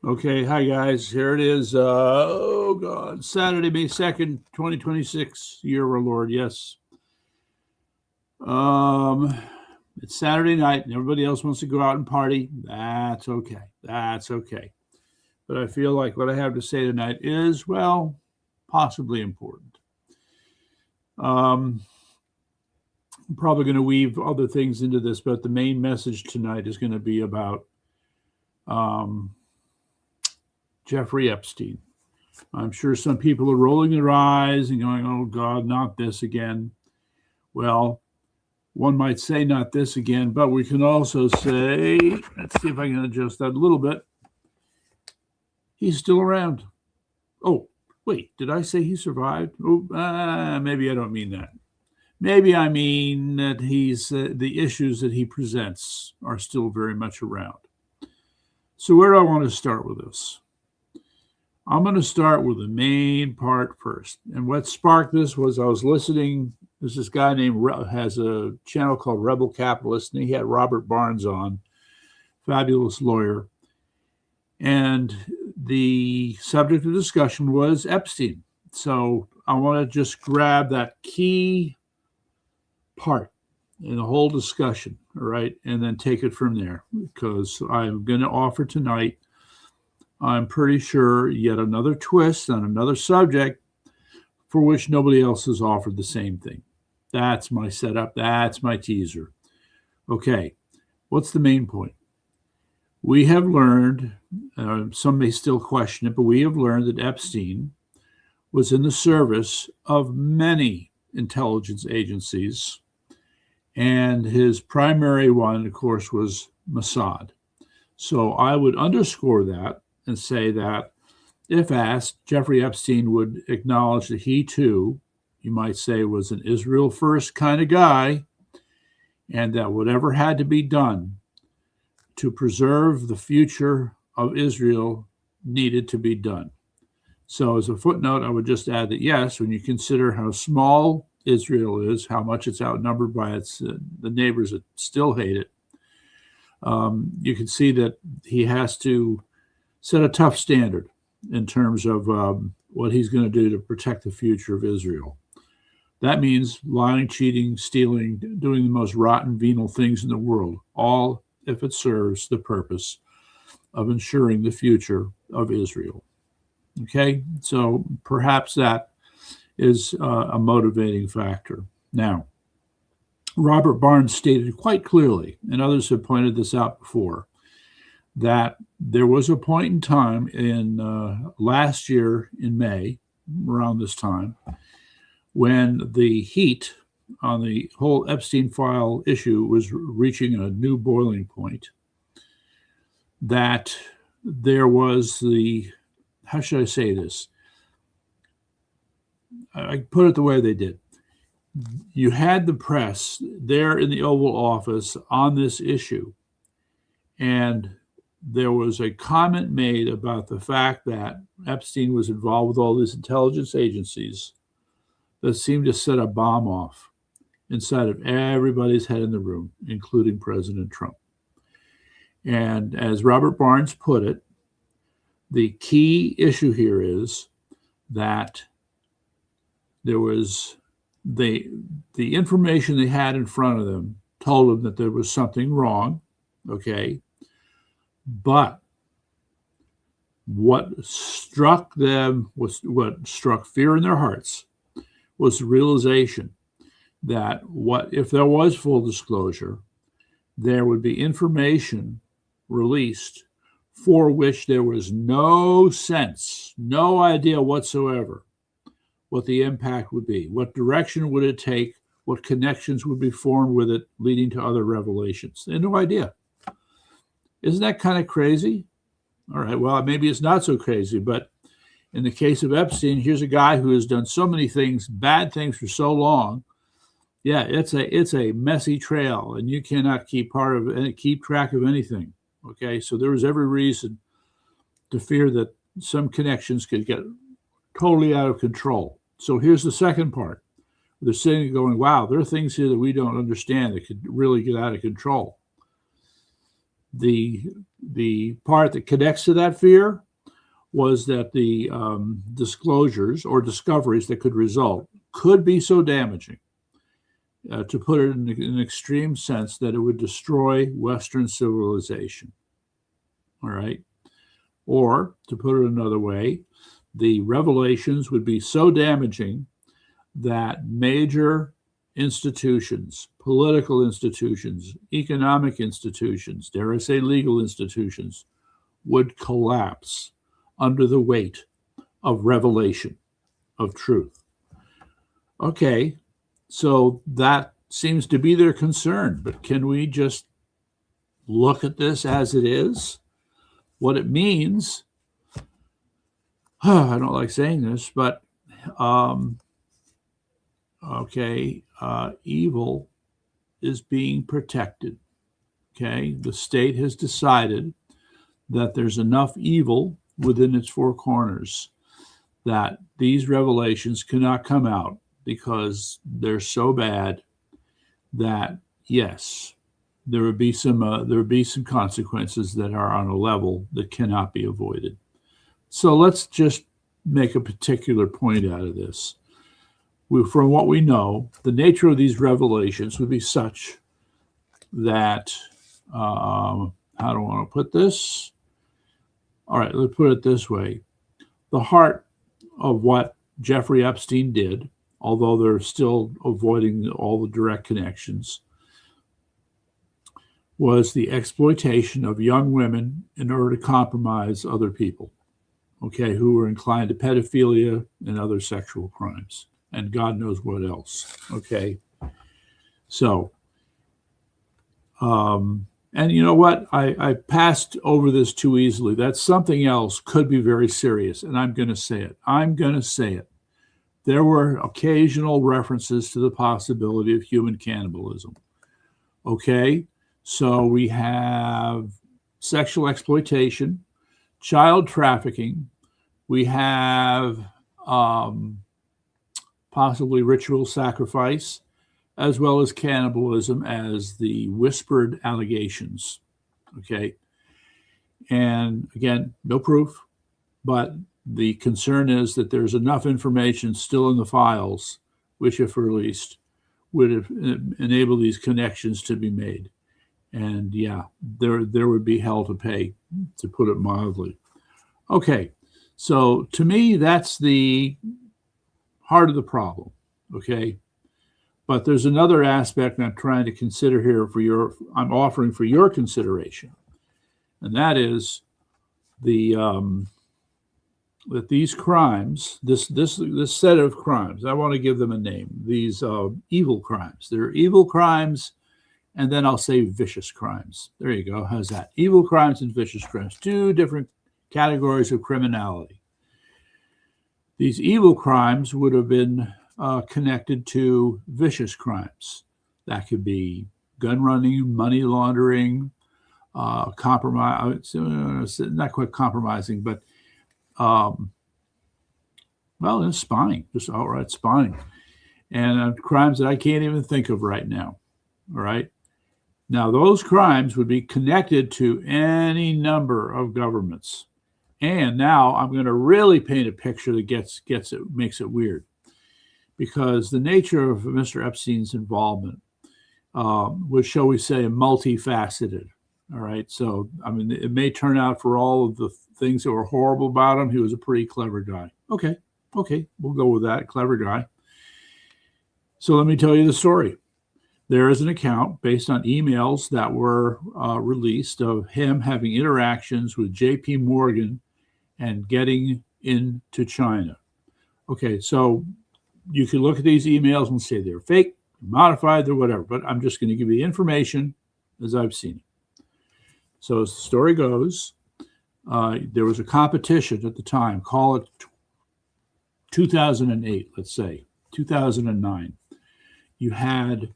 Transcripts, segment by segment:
Okay, hi guys. Here it is. Oh God, Saturday, May 2nd, 2026, year of our Lord. Yes. Um, it's Saturday night, and everybody else wants to go out and party. That's okay. That's okay. But I feel like what I have to say tonight is, well, possibly important. Um, I'm probably going to weave other things into this, but the main message tonight is going to be about um, Jeffrey Epstein. I'm sure some people are rolling their eyes and going, oh God, not this again. Well, one might say not this again, but we can also say, let's see if I can adjust that a little bit. He's still around. Oh, wait, did I say he survived? Oh, maybe I don't mean that. Maybe I mean that the issues that he presents are still very much around. So where do I want to start with this? I'm going to start with the main part first. And what sparked this was I was listening. There's this guy has a channel called Rebel Capitalist, and he had Robert Barnes on, fabulous lawyer. And the subject of discussion was Epstein. So I want to just grab that key part in the whole discussion, all right, and then take it from there, because I'm going to offer tonight, I'm pretty sure, yet another twist on another subject for which nobody else has offered the same thing. That's my setup. That's my teaser. Okay, what's the main point? We have learned, some may still question it, but we have learned that Epstein was in the service of many intelligence agencies, and his primary one, of course, was Mossad. So I would underscore that and say that, if asked, Jeffrey Epstein would acknowledge that he too, you might say, was an Israel first kind of guy, and that whatever had to be done to preserve the future of Israel needed to be done. So as a footnote, I would just add that, yes, when you consider how small Israel is, how much it's outnumbered by the neighbors that still hate it, you can see that he has to set a tough standard in terms of what he's going to do to protect the future of Israel. That means lying, cheating, stealing, doing the most rotten, venal things in the world, all if it serves the purpose of ensuring the future of Israel. Okay, so perhaps that is a motivating factor. Now, Robert Barnes stated quite clearly, and others have pointed this out before, that there was a point in time in last year in May, around this time, when the heat on the whole Epstein file issue was reaching a new boiling point, that there was how should I say this? I put it the way they did. You had the press there in the Oval Office on this issue, and there was a comment made about the fact that Epstein was involved with all these intelligence agencies that seemed to set a bomb off inside of everybody's head in the room, including President Trump. And as Robert Barnes put it, the key issue here is that there was the information they had in front of them told them that there was something wrong, okay? But what struck them, what struck fear in their hearts, was the realization that if there was full disclosure, there would be information released for which there was no sense, no idea whatsoever what the impact would be, what direction would it take, what connections would be formed with it, leading to other revelations. They had no idea. Isn't that kind of crazy? All right, well, maybe it's not so crazy, but in the case of Epstein, here's a guy who has done so many things, bad things for so long. Yeah, it's a messy trail, and you cannot keep track of anything. Okay, so there was every reason to fear that some connections could get totally out of control. So here's the second part. They're sitting going, wow, there are things here that we don't understand that could really get out of control. the part that connects to that fear was that the disclosures or discoveries that could result could be so damaging, to put it in an extreme sense, that it would destroy Western civilization. All right. Or, to put it another way, the revelations would be so damaging that major institutions, political institutions, economic institutions, dare I say legal institutions, would collapse under the weight of revelation, of truth. Okay, so that seems to be their concern, but can we just look at this as it is? What it means, I don't like saying this, but evil is being protected. Okay, the state has decided that there's enough evil within its four corners that these revelations cannot come out because they're so bad that, yes, there would be some consequences that are on a level that cannot be avoided. So let's just make a particular point out of this. From what we know, the nature of these revelations would be such that, how do I want to put this? All right, let's put it this way. The heart of what Jeffrey Epstein did, although they're still avoiding all the direct connections, was the exploitation of young women in order to compromise other people, okay, who were inclined to pedophilia and other sexual crimes, and God knows what else, okay? So, and you know what? I passed over this too easily. That's something else could be very serious, and I'm going to say it. I'm going to say it. There were occasional references to the possibility of human cannibalism, okay? So we have sexual exploitation, child trafficking. We have possibly ritual sacrifice, as well as cannibalism as the whispered allegations, okay? And again, no proof, but the concern is that there's enough information still in the files, which, if released, would enable these connections to be made. And yeah, there would be hell to pay, to put it mildly. Okay, so to me, that's the heart of the problem, okay? But there's another aspect I'm trying to consider here I'm offering for your consideration. And that is that these crimes, this set of crimes, I want to give them a name, these evil crimes. They're evil crimes, and then I'll say vicious crimes. There you go. How's that? Evil crimes and vicious crimes, two different categories of criminality. These evil crimes would have been connected to vicious crimes. That could be gun running, money laundering, compromise, not quite compromising, but it's spying, just outright spying, and crimes that I can't even think of right now. All right. Now, those crimes would be connected to any number of governments. And now I'm going to really paint a picture that makes it weird, because the nature of Mr. Epstein's involvement was, shall we say, multifaceted. All right. So, I mean, it may turn out, for all of the things that were horrible about him, he was a pretty clever guy. Okay, we'll go with that, clever guy. So let me tell you the story. There is an account based on emails that were released of him having interactions with JP Morgan and getting into China. Okay, so you can look at these emails and say they're fake, modified, they're whatever, but I'm just going to give you the information as I've seen it. So as the story goes, there was a competition at the time, call it 2008, let's say, 2009. You had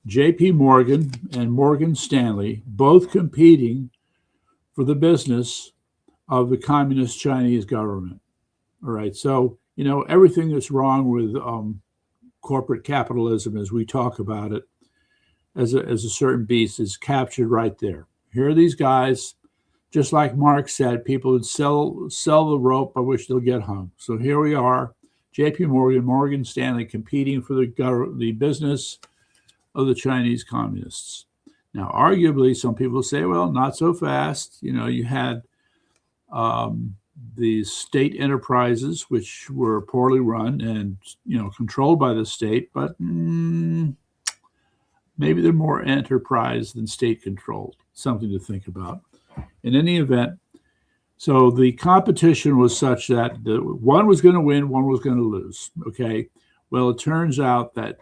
JP Morgan and Morgan Stanley both competing for the business of the communist Chinese government. All right, so, you know, everything that's wrong with corporate capitalism, as we talk about it, as a certain beast, is captured right there. Here are these guys, just like Mark said, people would sell the rope by which they'll get hung. So here we are, J.P. Morgan, Morgan Stanley competing for the business of the Chinese communists. Now, arguably, some people say, well, not so fast. You had these state enterprises, which were poorly run and, controlled by the state, but maybe they're more enterprise than state controlled. Something to think about. In any event, so the competition was such that one was going to win, one was going to lose. Okay. Well, it turns out that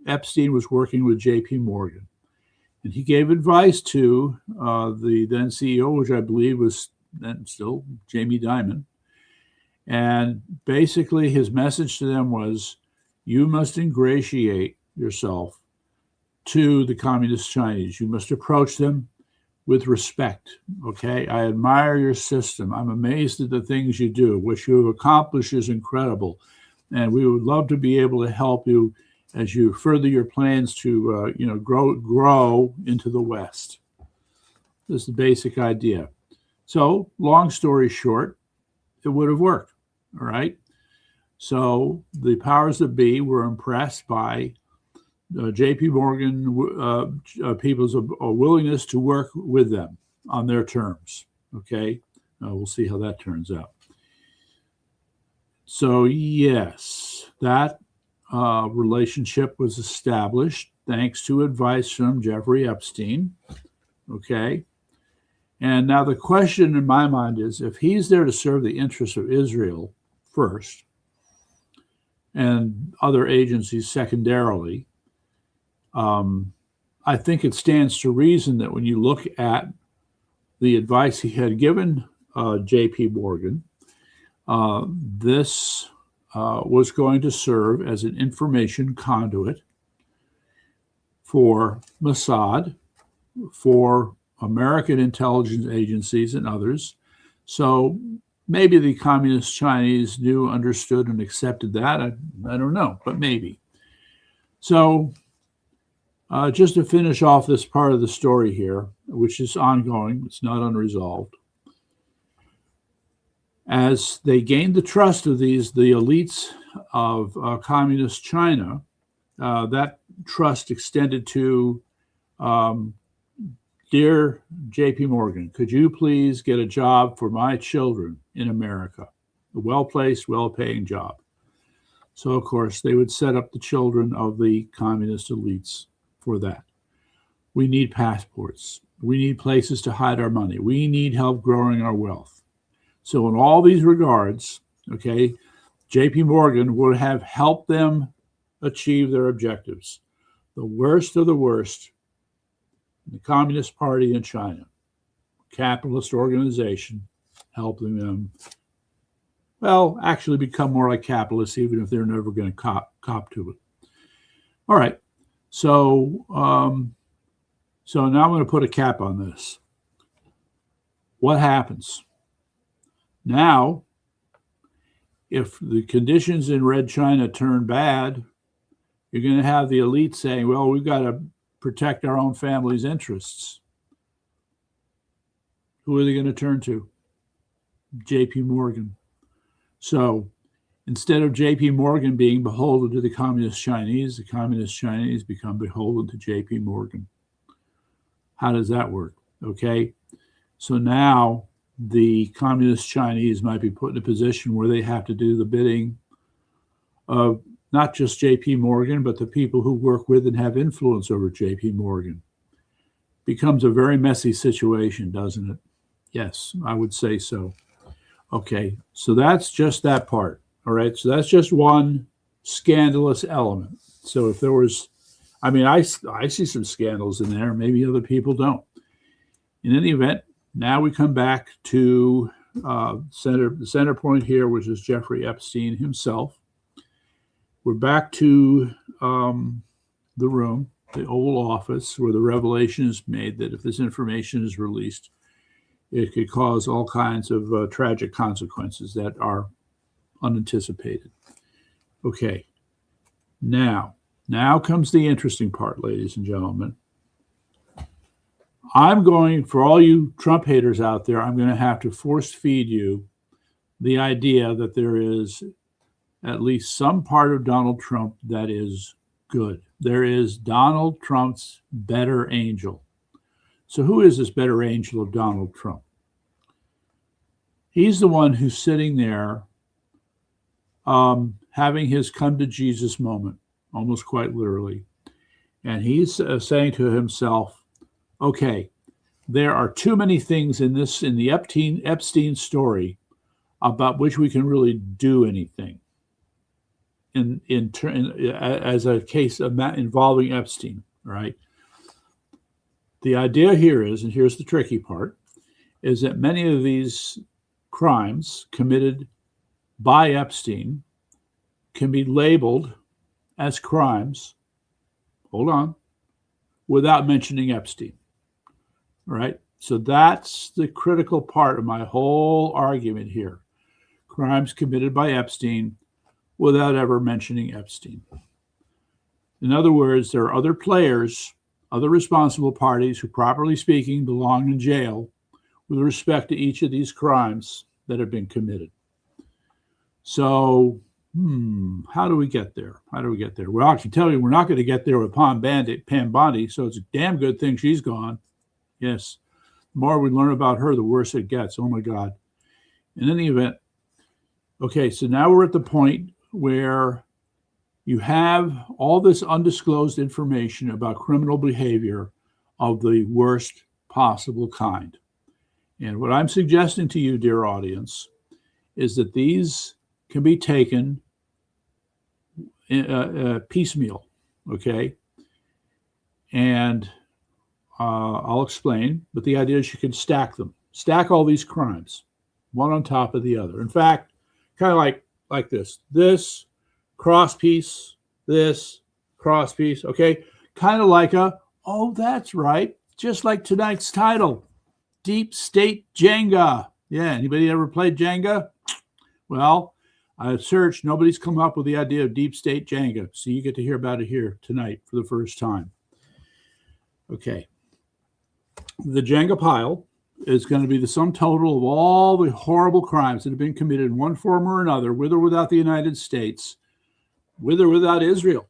Epstein was working with J.P. Morgan, and he gave advice to the then CEO, which I believe was then still Jamie Dimon. And basically his message to them was, you must ingratiate yourself to the communist Chinese. You must approach them with respect. Okay. I admire your system. I'm amazed at the things you do. What you have accomplished is incredible. And we would love to be able to help you as you further your plans to, grow into the West. This is the basic idea. So, long story short, it would have worked. All right. So the powers that be were impressed by J.P. Morgan people's willingness to work with them on their terms. Okay. We'll see how that turns out. So, yes, that relationship was established thanks to advice from Jeffrey Epstein. Okay. And now the question in my mind is, if he's there to serve the interests of Israel first and other agencies secondarily, I think it stands to reason that when you look at the advice he had given J.P. Morgan, this was going to serve as an information conduit for Mossad, for American intelligence agencies and others. So maybe the communist Chinese knew, understood, and accepted that. I don't know, but maybe. So just to finish off this part of the story here, which is ongoing, it's not unresolved. As they gained the trust of the elites of communist China, that trust extended to, dear J.P. Morgan, could you please get a job for my children in America? A well-placed, well-paying job. So, of course, they would set up the children of the communist elites for that. We need passports. We need places to hide our money. We need help growing our wealth. So in all these regards, okay, J.P. Morgan would have helped them achieve their objectives. The worst of the worst, the Communist Party in China, capitalist organization, helping them, well, actually become more like capitalists, even if they're never going to cop to it. All right. So, so now I'm going to put a cap on this. What happens? Now, if the conditions in Red China turn bad, you're going to have the elite saying, well, we've got to protect our own family's interests. Who are they going to turn to? J.P. Morgan. So instead of J.P. Morgan being beholden to the communist Chinese become beholden to J.P. Morgan. How does that work? Okay. So now the communist Chinese might be put in a position where they have to do the bidding of not just J.P. Morgan, but the people who work with and have influence over J.P. Morgan. Becomes a very messy situation, doesn't it? Yes, I would say so. Okay, so that's just that part. All right, so that's just one scandalous element. So if there was, I mean, I see some scandals in there. Maybe other people don't. In any event, now we come back to the center point here, which is Jeffrey Epstein himself. We're back to the room, the Oval Office, where the revelation is made that if this information is released, it could cause all kinds of tragic consequences that are unanticipated. Okay, now comes the interesting part, ladies and gentlemen. I'm going, for all you Trump haters out there, I'm going to have to force feed you the idea that there is at least some part of Donald Trump that is good. There is Donald Trump's better angel. So who is this better angel of Donald Trump? He's the one who's sitting there having his come to Jesus moment, almost quite literally. And he's saying to himself, okay, there are too many things in the Epstein story about which we can really do anything as a case involving Epstein, right? The idea here is, and here's the tricky part, is that many of these crimes committed by Epstein can be labeled as crimes, hold on, without mentioning Epstein, right? So that's the critical part of my whole argument here. Crimes committed by Epstein without ever mentioning Epstein. In other words, there are other players, other responsible parties who, properly speaking, belong in jail with respect to each of these crimes that have been committed. So, how do we get there? How do we get there? Well, I can tell you we're not going to get there with Pam Bondi, so it's a damn good thing she's gone. Yes, the more we learn about her, the worse it gets. Oh, my God. In any event, okay, so now we're at the point where you have all this undisclosed information about criminal behavior of the worst possible kind. And what I'm suggesting to you, dear audience, is that these can be taken piecemeal, okay? And I'll explain, but the idea is you can stack them, stack all these crimes, one on top of the other. In fact, kind of like this cross piece, this cross piece, okay? Kind of like oh, that's right, just like tonight's title, Deep State Jenga. Yeah, anybody ever played Jenga? Well, I've searched, nobody's come up with the idea of Deep State Jenga, so you get to hear about it here tonight for the first time. Okay. The Jenga pile is going to be the sum total of all the horrible crimes that have been committed in one form or another, with or without the United States, with or without Israel,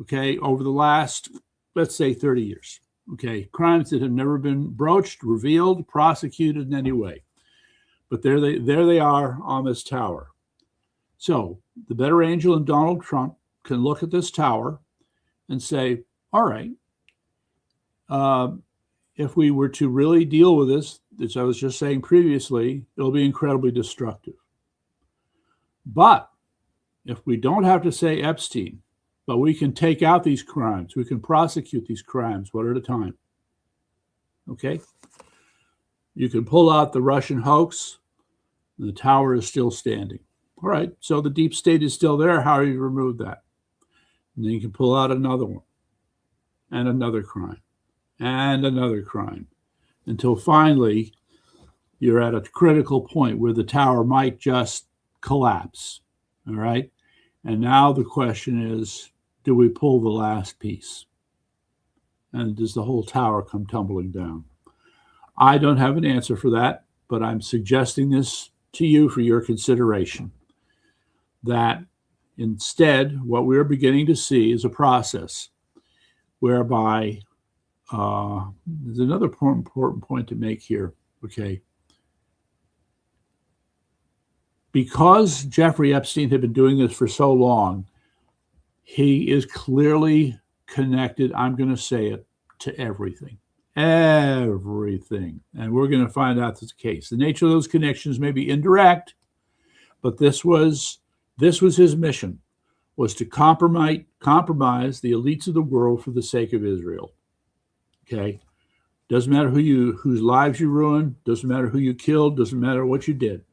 okay, over the last, let's say, 30 years, okay, crimes that have never been broached, revealed, prosecuted in any way. But there they are on this tower. So the better angel and Donald Trump can look at this tower and say, all right, if we were to really deal with this, as I was just saying previously, it'll be incredibly destructive. But if we don't have to say Epstein, but we can take out these crimes, we can prosecute these crimes one at a time. Okay? You can pull out the Russian hoax, and the tower is still standing. All right, so the deep state is still there. How do you remove that? And then you can pull out another one, and another crime, and another crime, until finally you're at a critical point where the tower might just collapse. All right? And now the question is, do we pull the last piece? And does the whole tower come tumbling down? I don't have an answer for that, but I'm suggesting this to you for your consideration. That instead, what we're beginning to see is a process whereby there's another important point to make here, okay? Because Jeffrey Epstein had been doing this for so long, he is clearly connected, I'm going to say it, to everything. Everything. And we're going to find out that's the case. The nature of those connections may be indirect, but this was his mission, was to compromise the elites of the world for the sake of Israel. Okay? Doesn't matter whose lives you ruined, doesn't matter who you killed, doesn't matter what you did.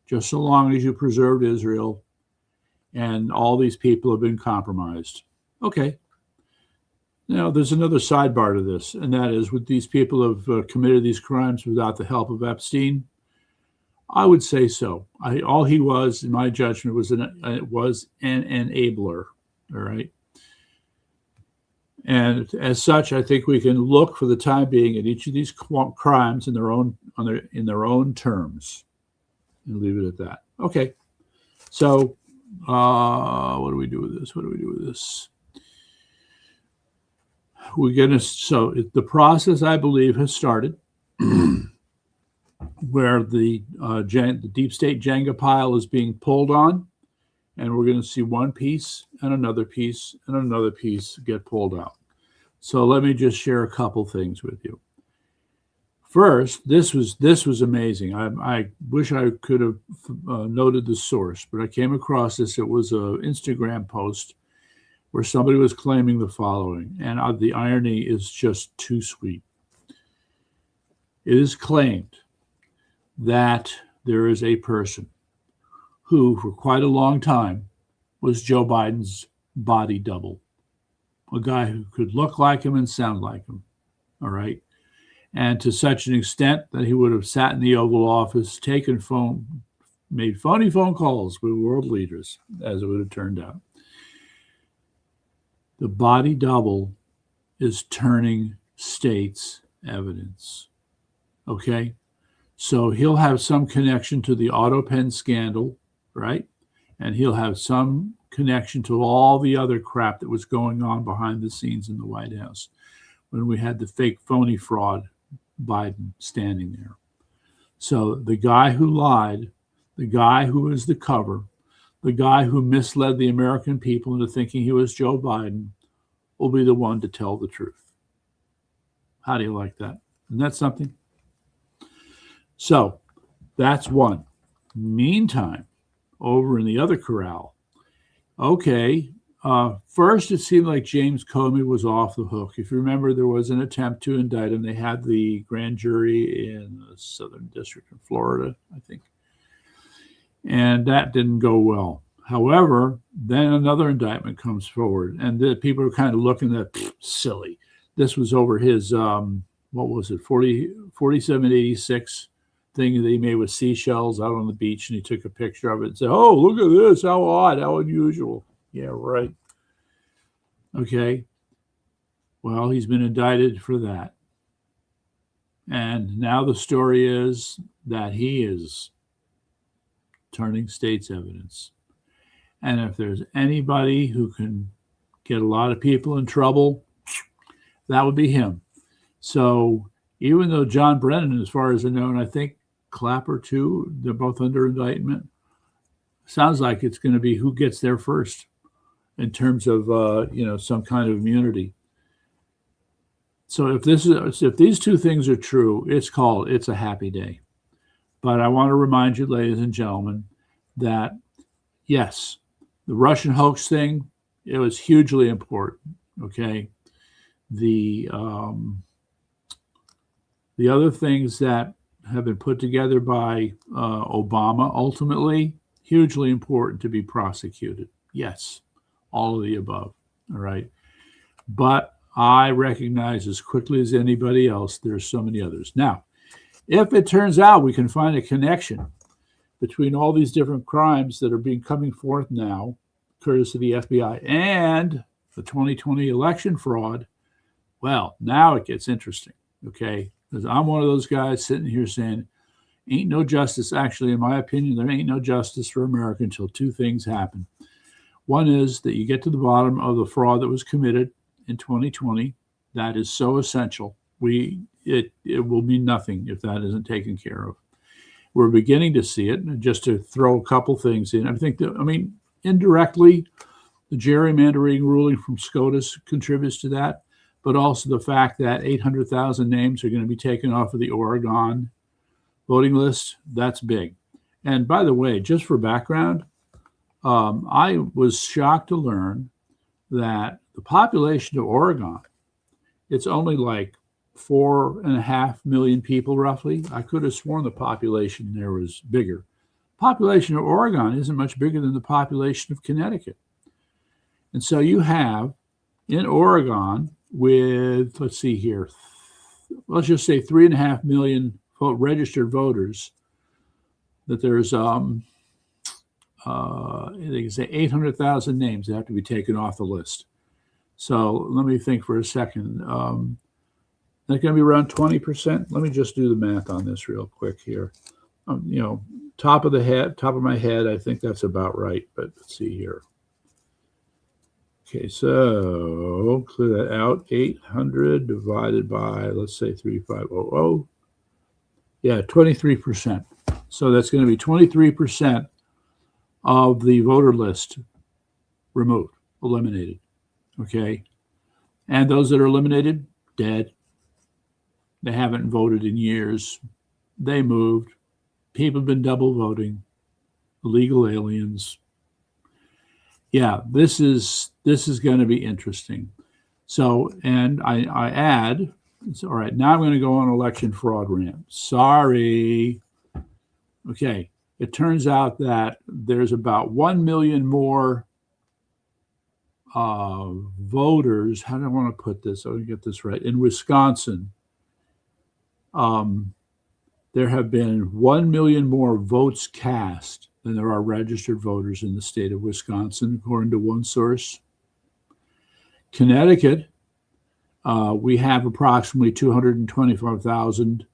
Just so long as you preserved Israel and all these people have been compromised. Okay. Now, there's another sidebar to this, and that is, would these people have committed these crimes without the help of Epstein? I would say so. All he was, in my judgment, was an enabler, all right? And as such, I think we can look for the time being at each of these crimes in their own terms, and leave it at that. Okay. So, what do we do with this? What do we do with this? So the process, I believe, has started, where the deep state Jenga pile is being pulled on, and we're going to see one piece and another piece and another piece get pulled out. So let me just share a couple things with you. First, this was amazing. I wish I could have noted the source, but I came across this. It was an Instagram post where somebody was claiming the following, and the irony is just too sweet. It is claimed that there is a person who, for quite a long time, was Joe Biden's body double, a guy who could look like him and sound like him, all right? And to such an extent that he would have sat in the Oval Office, made phony phone calls with world leaders, as it would have turned out. The body double is turning states' evidence, okay? So he'll have some connection to the auto pen scandal, right? And he'll have some connection to all the other crap that was going on behind the scenes in the White House when we had the fake phony fraud Biden standing there. So the guy who lied, the guy who was the cover, the guy who misled the American people into thinking he was Joe Biden will be the one to tell the truth. How do you like that? Isn't that something? So that's one. Meantime, over in the other corral, okay, first it seemed like James Comey was off the hook. If you remember, there was an attempt to indict him. They had the grand jury in the Southern District of Florida, I think. And that didn't go well. However, then another indictment comes forward, and the people are kind of looking at silly. This was over his, 4786 thing that he made with seashells out on the beach, and he took a picture of it and said, "Oh, look at this, how odd, how unusual." Yeah, right. Okay. Well, he's been indicted for that. And now the story is that he is turning state's evidence. And if there's anybody who can get a lot of people in trouble, that would be him. So even though John Brennan, as far as I know, and I think Clapper too, they're both under indictment, sounds like it's going to be who gets there first in terms of some kind of immunity. So if these two things are true, it's a happy day. But I want to remind you, ladies and gentlemen, that yes, the Russian hoax thing, it was hugely important. Okay, the other things that have been put together by Obama, ultimately hugely important to be prosecuted. Yes, all of the above. All right, but I recognize as quickly as anybody else there's so many others. Now, if it turns out we can find a connection between all these different crimes that are coming forth now, courtesy of the FBI, and the 2020 election fraud, well, now it gets interesting, okay? Because I'm one of those guys sitting here saying, ain't no justice. Actually, in my opinion, there ain't no justice for America until two things happen. One is that you get to the bottom of the fraud that was committed in 2020. That is so essential. It will mean nothing if that isn't taken care of. We're beginning to see it. And just to throw a couple things in, indirectly, the gerrymandering ruling from SCOTUS contributes to that, but also the fact that 800,000 names are going to be taken off of the Oregon voting list. That's big. And by the way, just for background, I was shocked to learn that the population of Oregon, it's only like 4.5 million people roughly. I could have sworn the population there was bigger. Population of Oregon isn't much bigger than the population of Connecticut. And so you have in Oregon with, let's see here, let's just say 3.5 million registered voters, that there's they can say 800,000 names that have to be taken off the list. So let me think for a second. That's going to be around 20%. Let me just do the math on this real quick here. You know, top of my head, I think that's about right. But let's see here. Okay, so clear that out. 800 divided by, let's say 3500. Yeah, 23%. So that's going to be 23% of the voter list removed, eliminated. Okay. And those that are eliminated, dead. They haven't voted in years. They moved. People have been double voting. Illegal aliens. Yeah, this is going to be interesting. So, and I add, all right, now I'm going to go on election fraud rant. Sorry. Okay, it turns out that there's about 1 million more voters. How do I want to put this? So I get this right. In Wisconsin, there have been 1 million more votes cast than there are registered voters in the state of Wisconsin, according to one source. Connecticut, we have approximately 225,000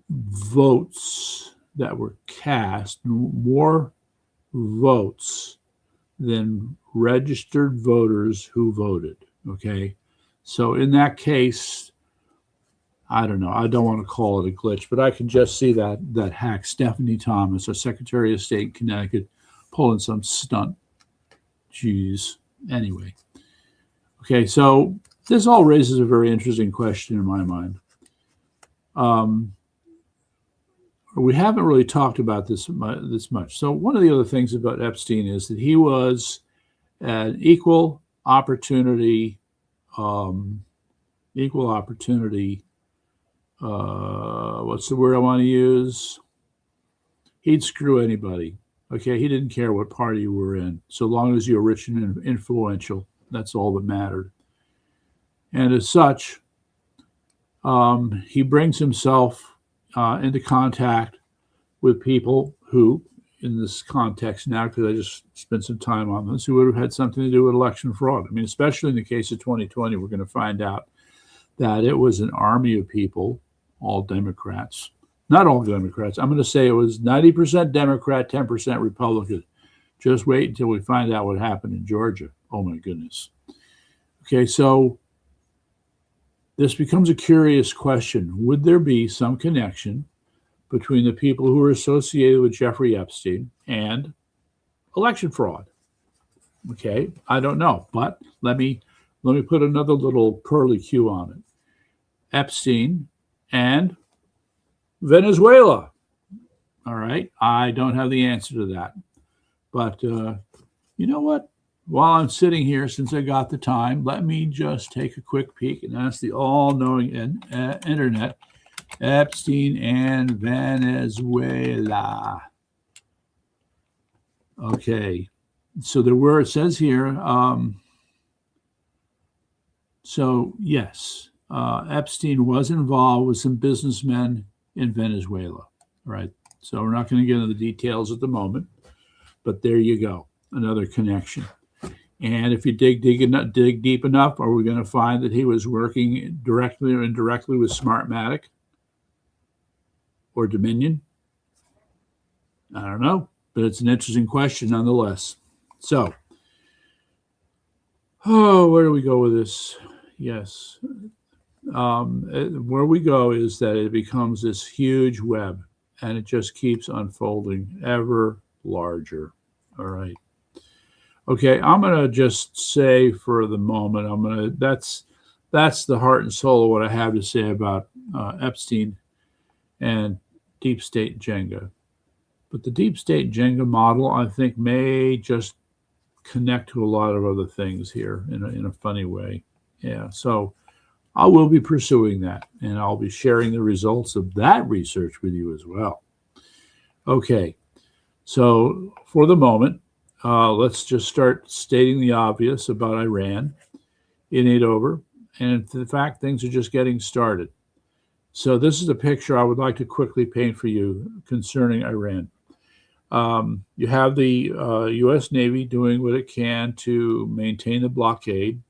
votes that were cast, more votes than registered voters who voted. Okay. So in that case, I don't know. I don't want to call it a glitch, but I can just see that hack Stephanie Thomas, our Secretary of State in Connecticut, pulling some stunt. Jeez. Anyway. Okay, so this all raises a very interesting question in my mind. We haven't really talked about this much. So one of the other things about Epstein is that he was an equal opportunity, what's the word I want to use? He'd screw anybody. Okay, he didn't care what party you were in, so long as you're rich and influential. That's all that mattered. And as such, he brings himself into contact with people who, in this context now, because I just spent some time on this, who would have had something to do with election fraud. I mean, especially in the case of 2020, we're going to find out that it was an army of people, all Democrats. Not all Democrats. I'm going to say it was 90% Democrat, 10% Republican. Just wait until we find out what happened in Georgia. Oh, my goodness. Okay, so this becomes a curious question. Would there be some connection between the people who are associated with Jeffrey Epstein and election fraud? Okay, I don't know, but let me put another little curly Q on it. Epstein and Venezuela. All right, I don't have the answer to that. But you know what? While I'm sitting here, since I got the time, let me just take a quick peek and ask the all-knowing internet, Epstein and Venezuela. Okay, so there were, it says here, so yes, Epstein was involved with some businessmen in Venezuela, right? So we're not going to get into the details at the moment, but there you go, another connection. And if you dig deep enough, are we going to find that he was working directly or indirectly with Smartmatic or Dominion? I don't know, but it's an interesting question nonetheless. So, where do we go with this? Yes. Where we go is that it becomes this huge web, and it just keeps unfolding ever larger. All right. Okay, I'm going to just say for the moment, that's the heart and soul of what I have to say about Epstein and deep state Jenga. But the deep state Jenga model, I think, may just connect to a lot of other things here in a funny way. Yeah, so I will be pursuing that, and I'll be sharing the results of that research with you as well. Okay, so for the moment, let's just start stating the obvious about Iran. It ain't over. And in fact, things are just getting started. So this is a picture I would like to quickly paint for you concerning Iran. You have the U.S. Navy doing what it can to maintain the blockade.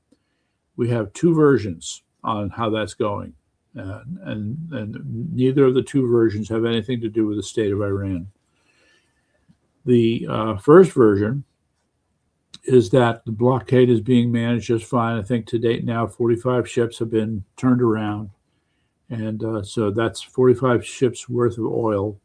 We have two versions on how that's going, and neither of the two versions have anything to do with the state of Iran. The first version is that the blockade is being managed just fine. I think to date now, 45 ships have been turned around. And so that's 45 ships worth of oil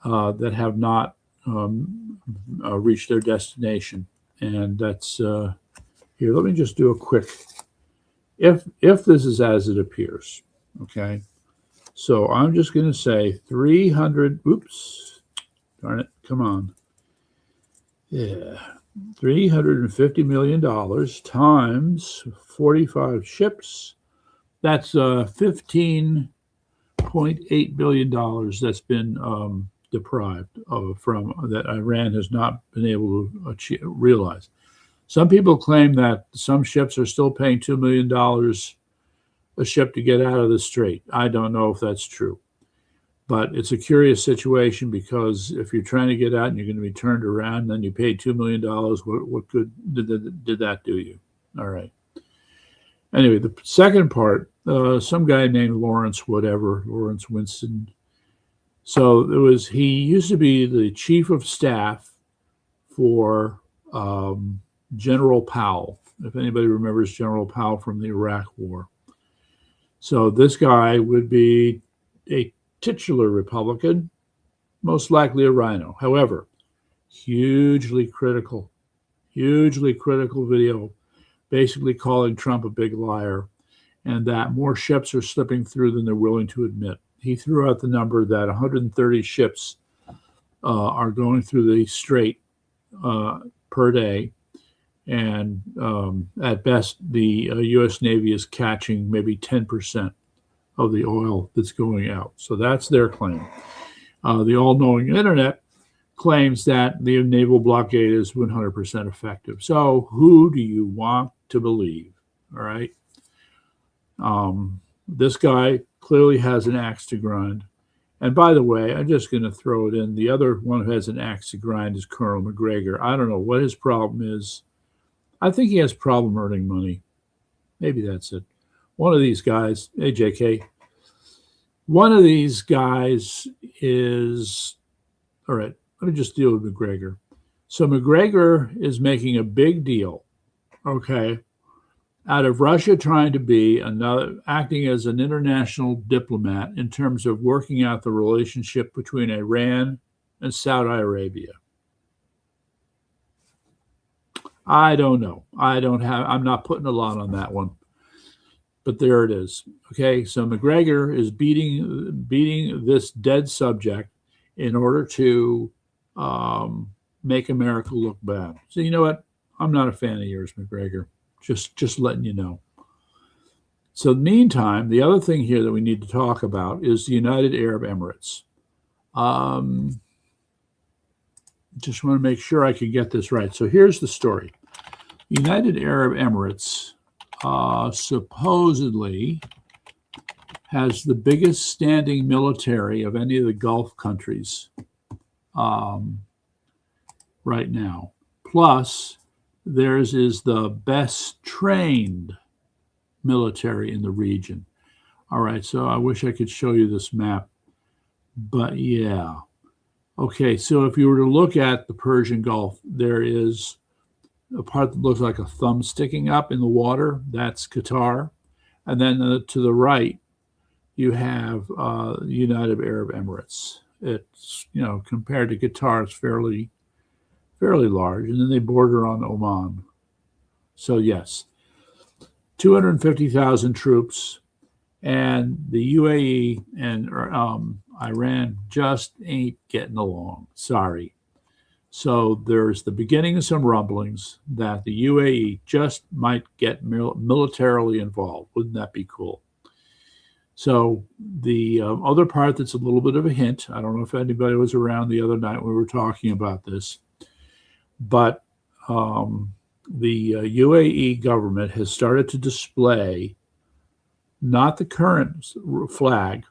that have not reached their destination. And that's, here, let me just do a quick, if this is as it appears, okay? So I'm just going to say 300, oops, darn it, come on. Yeah. $350 million times 45 ships. That's $15.8 billion that's been deprived from that Iran has not been able to realize. Some people claim that some ships are still paying $2 million a ship to get out of the strait. I don't know if that's true. But it's a curious situation because if you're trying to get out and you're going to be turned around, and then you pay $2 million, what good did that do you? All right. Anyway, the second part, some guy named Lawrence Winston. So he used to be the chief of staff for General Powell, if anybody remembers General Powell from the Iraq War. So this guy would be a titular Republican, most likely a rhino. However, hugely critical video, basically calling Trump a big liar and that more ships are slipping through than they're willing to admit. He threw out the number that 130 ships are going through the strait per day. And at best, the U.S. Navy is catching maybe 10% of the oil that's going out. So that's their claim. The all-knowing internet claims that the naval blockade is 100% effective. So who do you want to believe? All right. This guy clearly has an axe to grind. And by the way, I'm just going to throw it in. The other one who has an axe to grind is Colonel McGregor. I don't know what his problem is. I think he has a problem earning money. Maybe that's it. One of these guys, hey, JK, one of these guys is, all right, let me just deal with McGregor. So McGregor is making a big deal, okay, out of Russia trying to be acting as an international diplomat in terms of working out the relationship between Iran and Saudi Arabia. I don't know. I'm not putting a lot on that one. But there it is. Okay, so McGregor is beating this dead subject in order to make America look bad. So you know what? I'm not a fan of yours, McGregor. Just letting you know. So meantime, the other thing here that we need to talk about is the United Arab Emirates. Just want to make sure I can get this right. So here's the story. United Arab Emirates supposedly has the biggest standing military of any of the Gulf countries right now. Plus, theirs is the best trained military in the region. All right, so I wish I could show you this map, but yeah. Okay, so if you were to look at the Persian Gulf, there is a part that looks like a thumb sticking up in the water. That's Qatar. And then to the right, you have United Arab Emirates. It's, compared to Qatar, it's fairly large. And then they border on Oman. So yes, 250,000 troops. And the UAE and Iran just ain't getting along. Sorry. So there's the beginning of some rumblings that the UAE just might get militarily involved. Wouldn't that be cool? So the other part that's a little bit of a hint, I don't know if anybody was around the other night when we were talking about this, but the UAE government has started to display not the current flag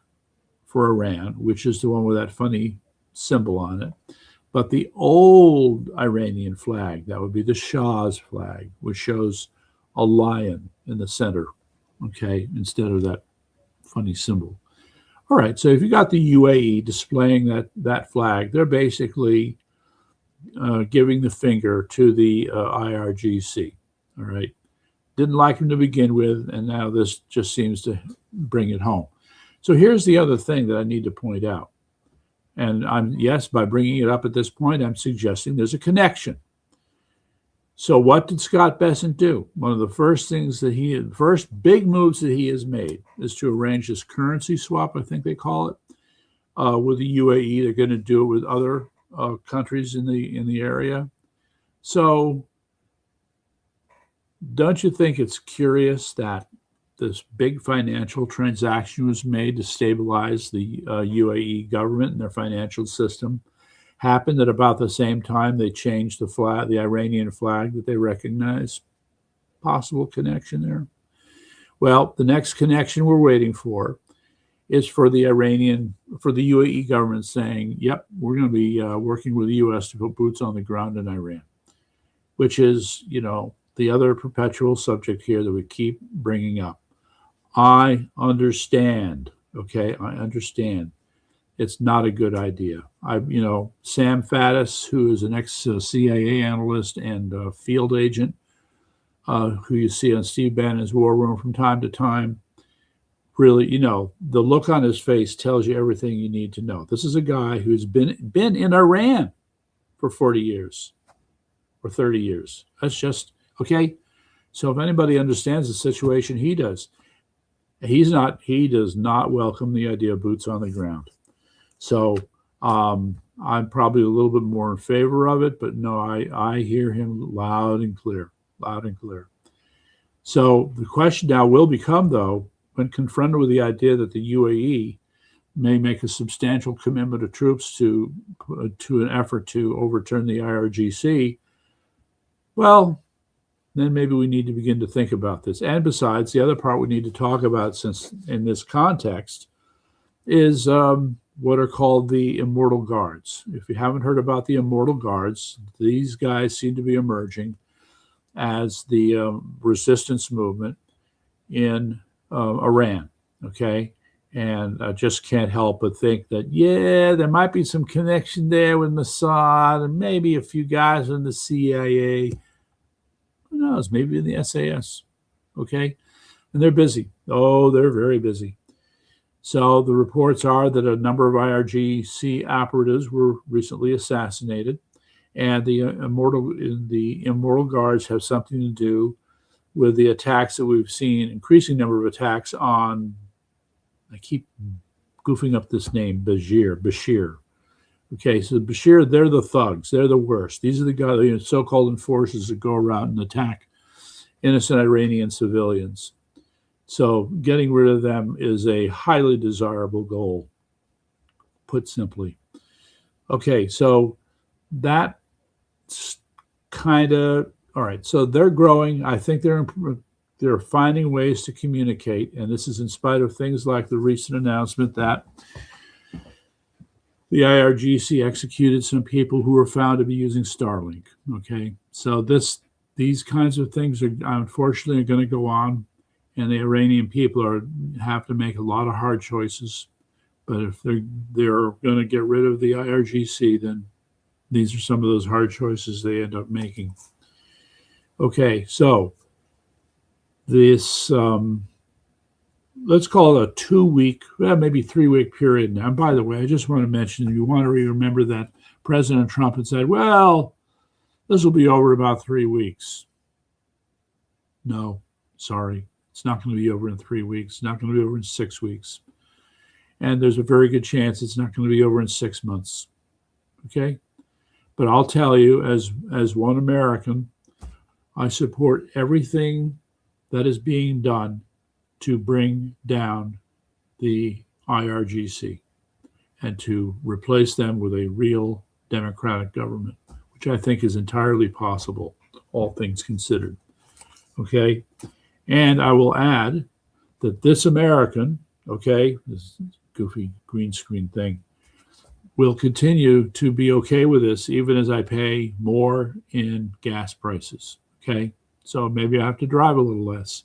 for Iran, which is the one with that funny symbol on it, But the old Iranian flag, that would be the Shah's flag, which shows a lion in the center, okay, instead of that funny symbol. All right, so if you got the UAE displaying that flag, they're basically giving the finger to the IRGC. All right, didn't like him to begin with, and now this just seems to bring it home. So here's the other thing that I need to point out. And yes, by bringing it up at this point, I'm suggesting there's a connection. So what did Scott Bessent do? One of the first big moves that he has made is to arrange this currency swap, I think they call it, with the UAE. They're going to do it with other countries in the area. So don't you think it's curious that this big financial transaction was made to stabilize the UAE government and their financial system? Happened at about the same time they changed the flag, the Iranian flag that they recognize. Possible connection there. Well, the next connection we're waiting for is for the UAE government saying, yep, we're going to be working with the U.S. to put boots on the ground in Iran, which is, the other perpetual subject here that we keep bringing up. I understand, okay? I understand. It's not a good idea. Sam Faddis, who is an ex-CIA analyst and field agent, who you see on Steve Bannon's War Room from time to time, really, the look on his face tells you everything you need to know. This is a guy who's been in Iran for 40 years or 30 years. That's just, okay? So if anybody understands the situation, he does. He does not welcome the idea of boots on the ground. So I'm probably a little bit more in favor of it, but no, I hear him loud and clear. So the question now will become, though, when confronted with the idea that the UAE may make a substantial commitment of troops to an effort to overturn the IRGC, well, then maybe we need to begin to think about this. And besides, the other part we need to talk about, since in this context, is what are called the Immortal Guards. If you haven't heard about the Immortal Guards, these guys seem to be emerging as the resistance movement in Iran, okay? And I just can't help but think that, yeah, there might be some connection there with Mossad and maybe a few guys in the CIA. Who knows? Maybe in the SAS, okay? And they're busy. Oh, they're very busy. So the reports are that a number of IRGC operatives were recently assassinated, and the Immortal Guards have something to do with the attacks that we've seen, increasing number of attacks on, I keep goofing up this name, Bashir. Okay, so Bashir, they're the thugs. They're the worst. These are the guys, the so-called enforcers that go around and attack innocent Iranian civilians. So getting rid of them is a highly desirable goal, put simply. Okay, so that's kind of, all right, so they're growing. I think they're finding ways to communicate, and this is in spite of things like the recent announcement that the IRGC executed some people who were found to be using Starlink, okay? So these kinds of things are unfortunately going to go on, and the Iranian people have to make a lot of hard choices. But if they're going to get rid of the IRGC, then these are some of those hard choices they end up making. Okay, so this, let's call it a 2-week, maybe 3-week period now. And by the way, I just want to mention, you want to remember that President Trump had said, well, this will be over in about 3 weeks. No, sorry. It's not going to be over in 3 weeks. It's not going to be over in 6 weeks. And there's a very good chance it's not going to be over in 6 months. Okay? But I'll tell you, as one American, I support everything that is being done to bring down the IRGC and to replace them with a real democratic government, which I think is entirely possible, all things considered. Okay? And I will add that this American, okay, this goofy green screen thing, will continue to be okay with this even as I pay more in gas prices. Okay. So maybe I have to drive a little less.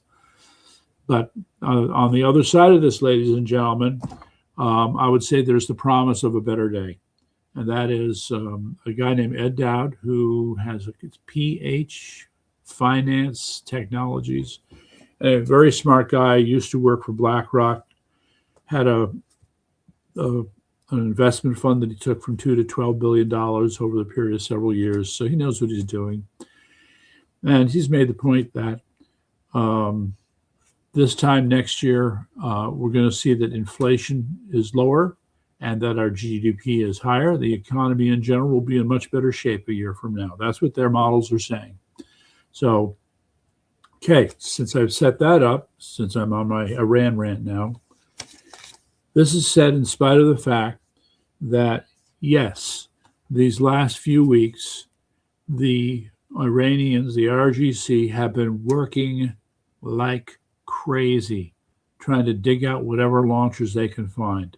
But on the other side of this, ladies and gentlemen, I would say there's the promise of a better day. And that is a guy named Ed Dowd, who has a PH Finance Technologies, a very smart guy, used to work for BlackRock, had an investment fund that he took from $2 to $12 billion over the period of several years. So he knows what he's doing. And he's made the point that this time next year, we're going to see that inflation is lower and that our GDP is higher. The economy in general will be in much better shape a year from now. That's what their models are saying. So, okay, since I've set that up, since I'm on my Iran rant now, this is said in spite of the fact that, yes, these last few weeks, the Iranians, the IRGC, have been working like crazy, trying to dig out whatever launchers they can find,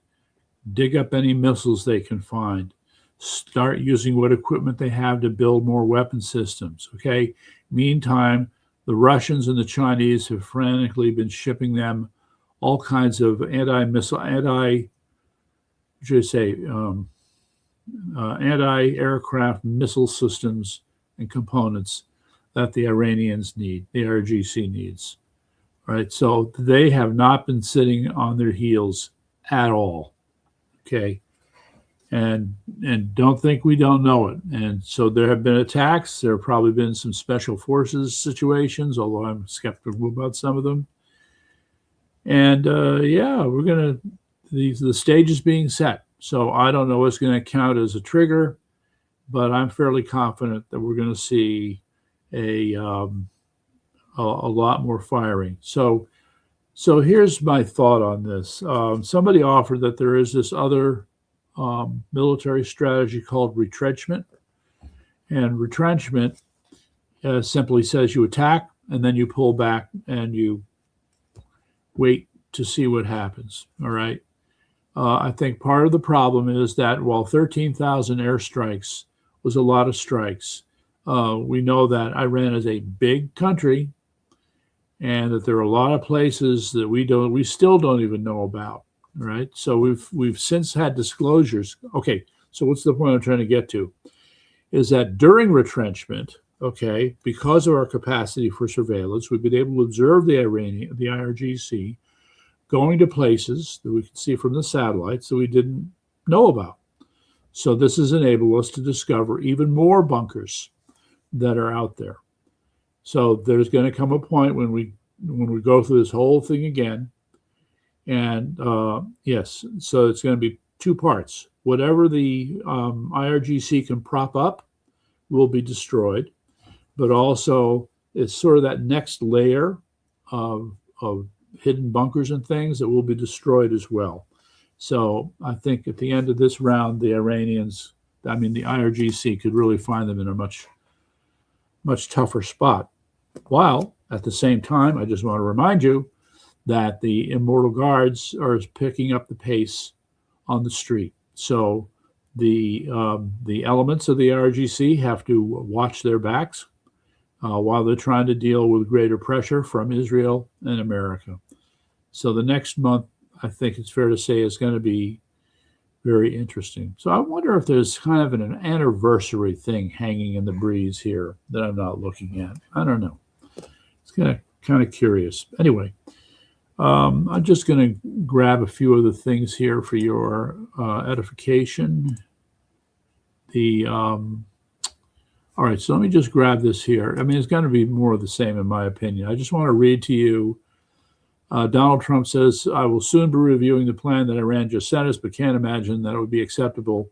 dig up any missiles they can find, start using what equipment they have to build more weapon systems. Okay. Meantime, the Russians and the Chinese have frantically been shipping them all kinds of anti-aircraft missile systems and components that the Iranians need, the IRGC needs. Right. So they have not been sitting on their heels at all. Okay. And don't think we don't know it. And so there have been attacks. There have probably been some special forces situations, although I'm skeptical about some of them. And the stage is being set. So I don't know what's going to count as a trigger, but I'm fairly confident that we're going to see a lot more firing. So here's my thought on this. Somebody offered that there is this other military strategy called retrenchment. And retrenchment simply says you attack and then you pull back and you wait to see what happens. All right. I think part of the problem is that while 13,000 airstrikes was a lot of strikes, we know that Iran is a big country and that there are a lot of places that we still don't even know about. Right. So we've since had disclosures. Okay. So what's the point I'm trying to get to? Is that during retrenchment, okay, because of our capacity for surveillance, we've been able to observe the IRGC going to places that we can see from the satellites that we didn't know about. So this has enabled us to discover even more bunkers that are out there. So there's going to come a point when we go through this whole thing again. And yes, so it's going to be two parts. Whatever the IRGC can prop up will be destroyed, but also it's sort of that next layer of hidden bunkers and things that will be destroyed as well. So I think at the end of this round, the IRGC could really find them in a much tougher spot. While at the same time, I just want to remind you that the Immortal Guards are picking up the pace on the street. So the elements of the IRGC have to watch their backs while they're trying to deal with greater pressure from Israel and America. So the next month, I think it's fair to say, is going to be very interesting. So I wonder if there's kind of an anniversary thing hanging in the breeze here that I'm not looking at. I don't know. It's kind of curious. Anyway, I'm just going to grab a few of the things here for your edification. All right, so let me just grab this here. I mean, it's going to be more of the same, in my opinion. I just want to read to you. Donald Trump says, I will soon be reviewing the plan that Iran just sent us, but can't imagine that it would be acceptable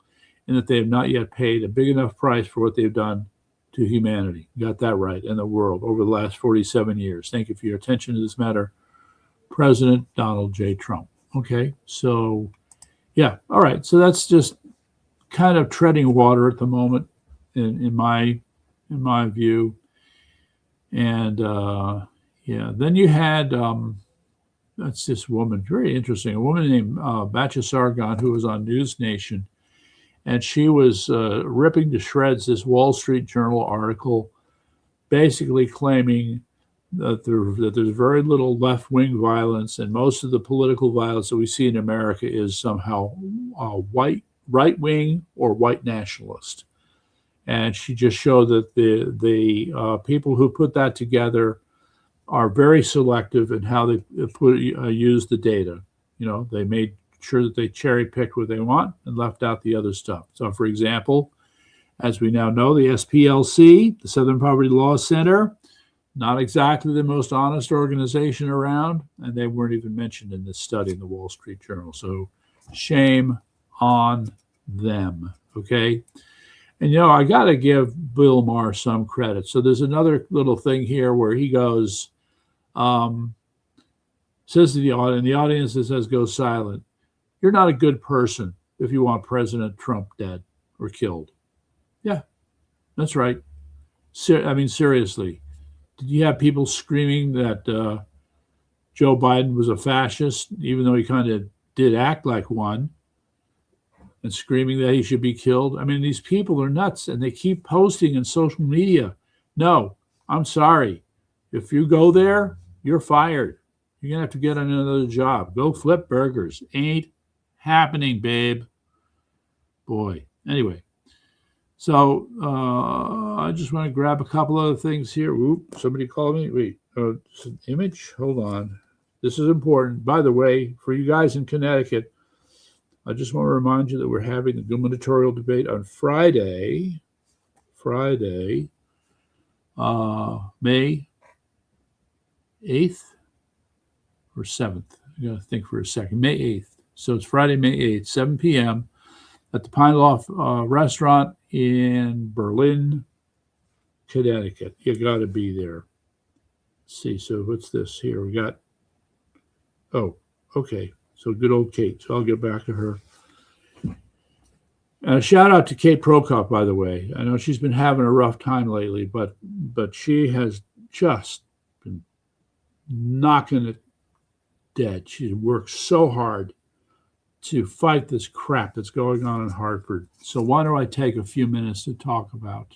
and that they have not yet paid a big enough price for what they've done to humanity. Got that right, and the world over the last 47 years. Thank you for your attention to this matter, President Donald J. Trump. Okay, so yeah, all right. So that's just kind of treading water at the moment, in my view. And yeah, then you had that's this woman, very interesting, a woman named Batya Sargon, who was on News Nation, and she was ripping to shreds this Wall Street Journal article, basically claiming that there's very little left-wing violence, and most of the political violence that we see in America is somehow white, right-wing or white nationalist. And she just showed that the people who put that together are very selective in how they use the data. You know, they made sure that they cherry-picked what they want and left out the other stuff. So, for example, as we now know, the SPLC, the Southern Poverty Law Center, not exactly the most honest organization around, and they weren't even mentioned in this study in the Wall Street Journal. So shame on them, okay? And, you know, I got to give Bill Maher some credit. So there's another little thing here where he goes, says to the audience that says, go silent. You're not a good person if you want President Trump dead or killed. Yeah, that's right. I mean, seriously. Did you have people screaming that Joe Biden was a fascist, even though he kind of did act like one, and screaming that he should be killed? I mean, these people are nuts, and they keep posting in social media. No, I'm sorry. If you go there, you're fired. You're going to have to get another job. Go flip burgers. Ain't happening, babe. Boy. Anyway. So I just want to grab a couple other things here. Oop, somebody called me. Wait, image? Hold on. This is important. By the way, for you guys in Connecticut, I just want to remind you that we're having the gubernatorial debate on Friday, May 8th or 7th. I got to think for a second. May 8th. So it's Friday, May 8th, 7 p.m. at the Pine Loft restaurant in Berlin, Connecticut. You got to be there. Let's see, so what's this here? We got, oh, okay. So good old Kate. So I'll get back to her. And a shout out to Kate Prokop, by the way. I know she's been having a rough time lately, but she has just been knocking it dead. She works so hard to fight this crap that's going on in Hartford. So why don't I take a few minutes to talk about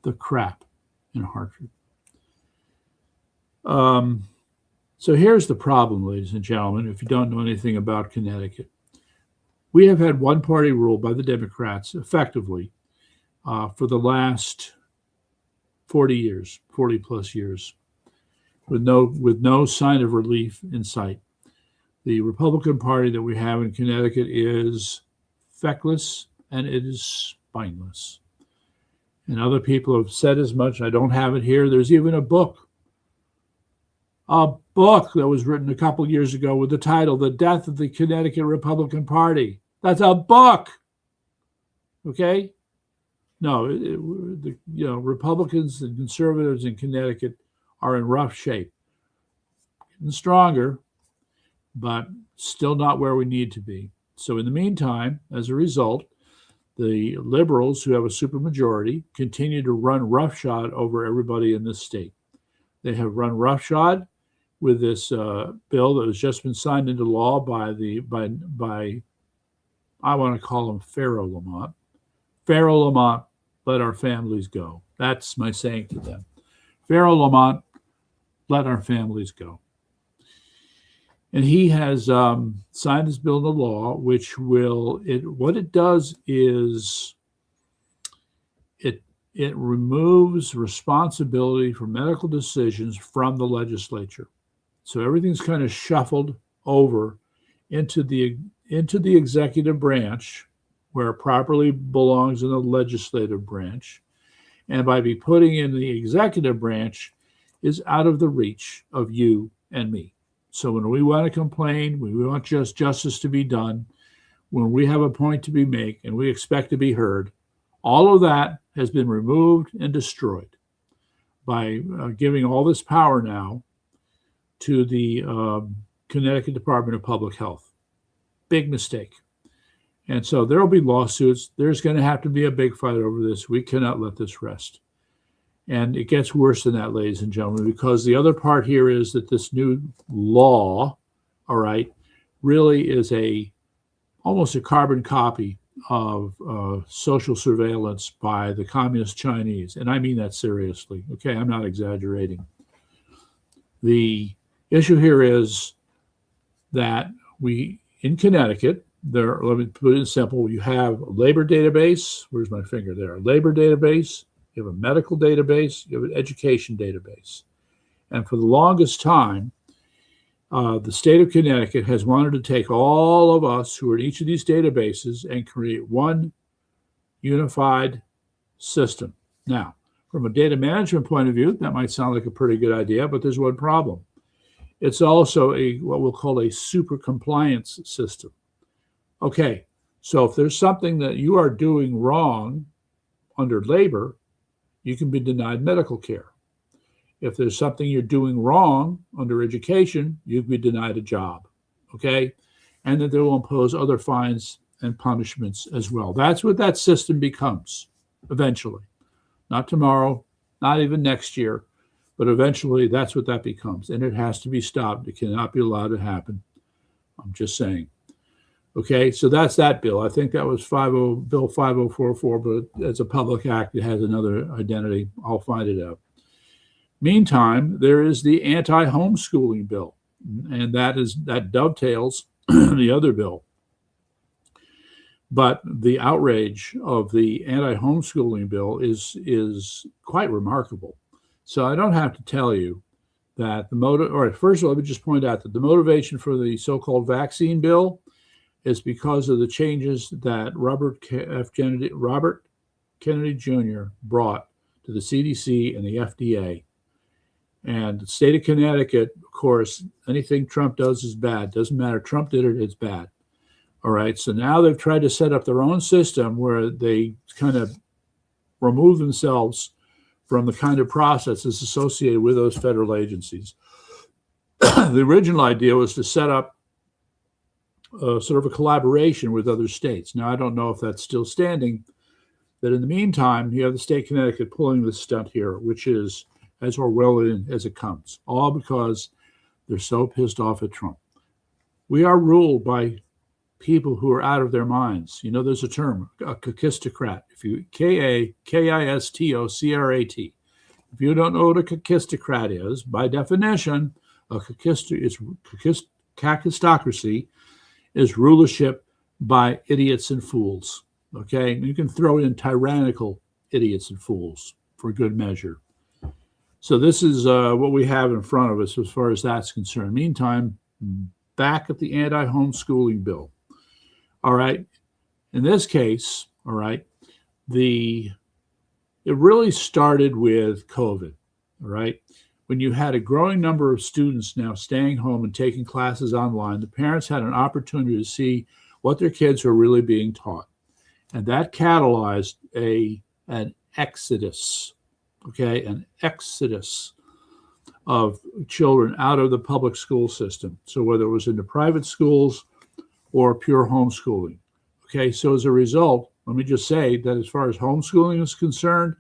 the crap in Hartford? So here's the problem, ladies and gentlemen, if you don't know anything about Connecticut. We have had one-party rule by the Democrats effectively for the last 40 plus years, with no sign of relief in sight. The Republican Party that we have in Connecticut is feckless and it is spineless. And other people have said as much. I don't have it here. There's even a book that was written a couple years ago with the title, The Death of the Connecticut Republican Party. That's a book. Okay? No, Republicans and conservatives in Connecticut are in rough shape. Getting stronger, but still not where we need to be. So in the meantime, as a result, the liberals, who have a supermajority, continue to run roughshod over everybody in this state. They have run roughshod with this bill that has just been signed into law by I want to call him Pharaoh Lamont. Pharaoh Lamont, let our families go. That's my saying to them. Pharaoh Lamont, let our families go. And he has signed this bill into law, which what it does is it removes responsibility for medical decisions from the legislature. So everything's kind of shuffled over into the executive branch, where it properly belongs in the legislative branch. And by putting in the executive branch is out of the reach of you and me. So when we want to complain, when we want justice to be done, when we have a point to be made and we expect to be heard, all of that has been removed and destroyed by giving all this power now to the Connecticut Department of Public Health. Big mistake. And so there will be lawsuits. There's going to have to be a big fight over this. We cannot let this rest. And it gets worse than that, ladies and gentlemen, because the other part here is that this new law, all right, really is almost a carbon copy of social surveillance by the communist Chinese. And I mean that seriously. Okay, I'm not exaggerating. The issue here is that in Connecticut, let me put it simple, you have a labor database. Where's my finger there? A labor database, you have a medical database, you have an education database. And for the longest time, the state of Connecticut has wanted to take all of us who are in each of these databases and create one unified system. Now, from a data management point of view, that might sound like a pretty good idea, but there's one problem. It's also what we'll call a super compliance system. Okay, so if there's something that you are doing wrong under labor, you can be denied medical care. If there's something you're doing wrong under education, you'd be denied a job, okay? And that they will impose other fines and punishments as well. That's what that system becomes eventually. Not tomorrow, not even next year, but eventually that's what that becomes. And it has to be stopped. It cannot be allowed to happen. I'm just saying. Okay, so that's that bill. I think that was Bill 5044, but it's a public act. It has another identity. I'll find it out. Meantime, there is the anti-homeschooling bill, and that dovetails the other bill. But the outrage of the anti-homeschooling bill is quite remarkable. So I don't have to tell you that first of all, let me just point out that the motivation for the so-called vaccine bill is because of the changes that Robert Kennedy Jr. brought to the CDC and the FDA. And the state of Connecticut, of course, anything Trump does is bad. Doesn't matter. Trump did it, it's bad. All right. So now they've tried to set up their own system where they kind of remove themselves from the kind of processes associated with those federal agencies. The original idea was to set up sort of a collaboration with other states. Now, I don't know if that's still standing, but in the meantime, you have the state of Connecticut pulling this stunt here, which is as Orwellian as it comes, all because they're so pissed off at Trump. We are ruled by people who are out of their minds. You know, there's a term, a kakistocrat. K-A-K-I-S-T-O-C-R-A-T. If you don't know what a kakistocrat is, by definition, kakistocracy is rulership by idiots and fools. Okay, you can throw in tyrannical idiots and fools for good measure. So this is what we have in front of us as far as that's concerned. Meantime, back at the anti-homeschooling bill. All right. In this case, all right, it really started with COVID. All right. When you had a growing number of students now staying home and taking classes online, the parents had an opportunity to see what their kids were really being taught. And that catalyzed an exodus. Okay, an exodus of children out of the public school system. So whether it was into private schools or pure homeschooling. Okay, so as a result, let me just say that as far as homeschooling is concerned,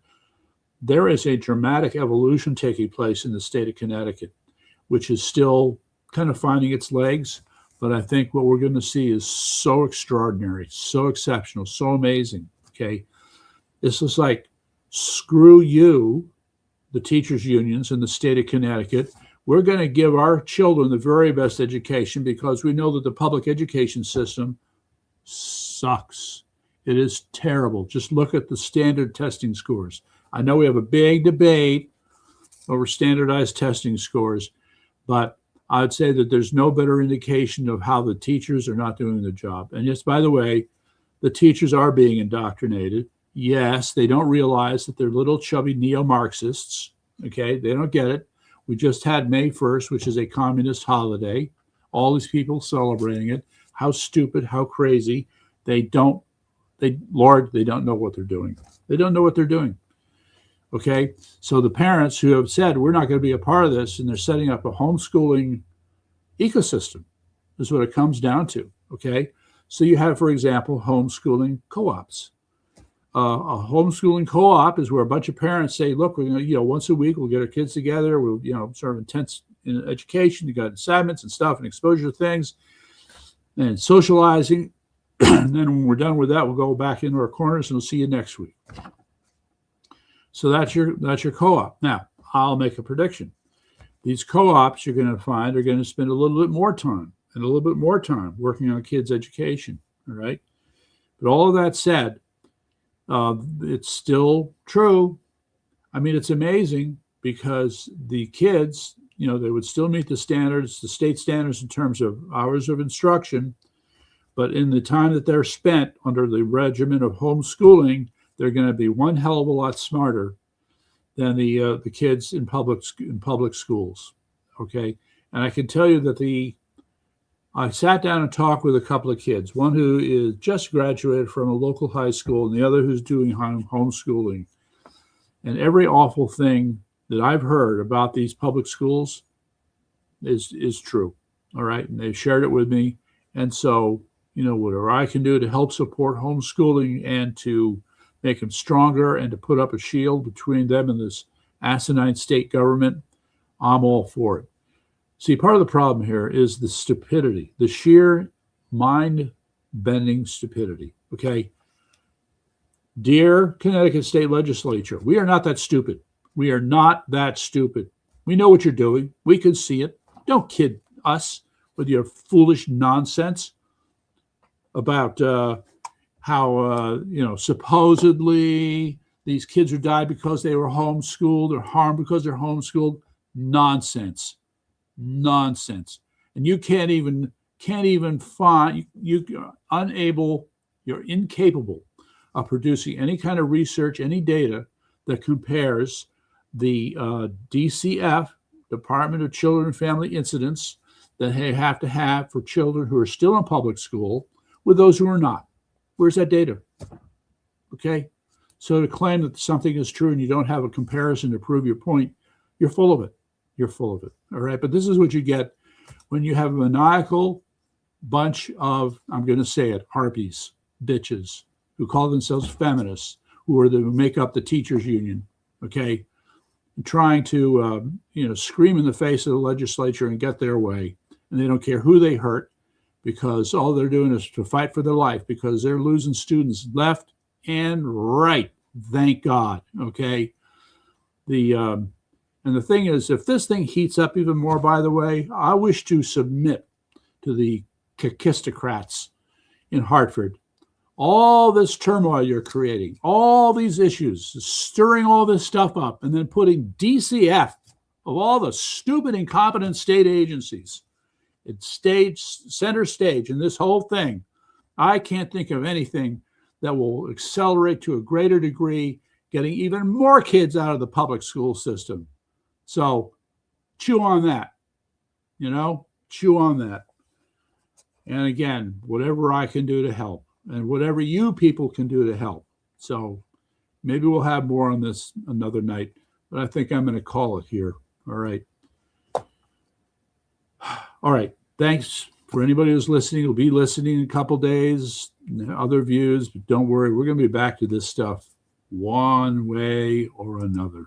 there is a dramatic evolution taking place in the state of Connecticut, which is still kind of finding its legs. But I think what we're going to see is so extraordinary, so exceptional, so amazing. Okay, this is like, screw you, the teachers' unions in the state of Connecticut. We're going to give our children the very best education because we know that the public education system sucks. It is terrible. Just look at the standard testing scores. I know we have a big debate over standardized testing scores, but I'd say that there's no better indication of how the teachers are not doing their job. And yes, by the way, the teachers are being indoctrinated. Yes, they don't realize that they're little chubby neo-Marxists. Okay, they don't get it. We just had May 1st, which is a communist holiday. All these people celebrating it. How stupid, how crazy. They don't know what they're doing. They don't know what they're doing. Okay, so the parents who have said, we're not going to be a part of this, and they're setting up a homeschooling ecosystem is what it comes down to. Okay, so you have, for example, homeschooling co-ops. A homeschooling co-op is where a bunch of parents say, look, we're going to, once a week, we'll get our kids together. We'll, sort of intense in education. You got assignments and stuff and exposure to things and socializing. And then when we're done with that, we'll go back into our corners and we'll see you next week. So that's your co-op. Now, I'll make a prediction. These co-ops you're going to find are going to spend a little bit more time and a little bit more time working on kids' education. All right. But all of that said, it's still true. I mean, it's amazing because the kids, they would still meet the standards, the state standards in terms of hours of instruction. But in the time that they're spent under the regimen of homeschooling, they're going to be one hell of a lot smarter than the kids in public schools. Okay, and I can tell you that I sat down and talked with a couple of kids, one who is just graduated from a local high school and the other who's doing homeschooling. And every awful thing that I've heard about these public schools is true. All right, and they've shared it with me. And so, whatever I can do to help support homeschooling and to make them stronger and to put up a shield between them and this asinine state government, I'm all for it. See, part of the problem here is the stupidity, the sheer mind-bending stupidity, okay? Dear Connecticut State Legislature, we are not that stupid. We are not that stupid. We know what you're doing. We can see it. Don't kid us with your foolish nonsense about how, supposedly these kids who died because they were homeschooled or harmed because they're homeschooled. Nonsense. And you can't even find, you're incapable of producing any kind of research, any data that compares the DCF, Department of Children and Family Incidents, that they have to have for children who are still in public school with those who are not. Where's that data? Okay. So to claim that something is true and you don't have a comparison to prove your point, you're full of it. All right. But this is what you get when you have a maniacal bunch of, I'm going to say it, harpies, bitches, who call themselves feminists, who make up the teachers union. Okay. And trying to, scream in the face of the legislature and get their way. And they don't care who they hurt because all they're doing is to fight for their life because they're losing students left and right. Thank God. Okay. And the thing is, if this thing heats up even more, by the way, I wish to submit to the kakistocrats in Hartford. All this turmoil you're creating, all these issues, stirring all this stuff up, and then putting DCF of all the stupid, incompetent state agencies in center stage in this whole thing. I can't think of anything that will accelerate to a greater degree getting even more kids out of the public school system. So chew on that, chew on that. And again, whatever I can do to help and whatever you people can do to help. So maybe we'll have more on this another night, but I think I'm going to call it here. All right. All right. Thanks for anybody who's listening. We'll be listening in a couple days, other views, but don't worry. We're going to be back to this stuff one way or another.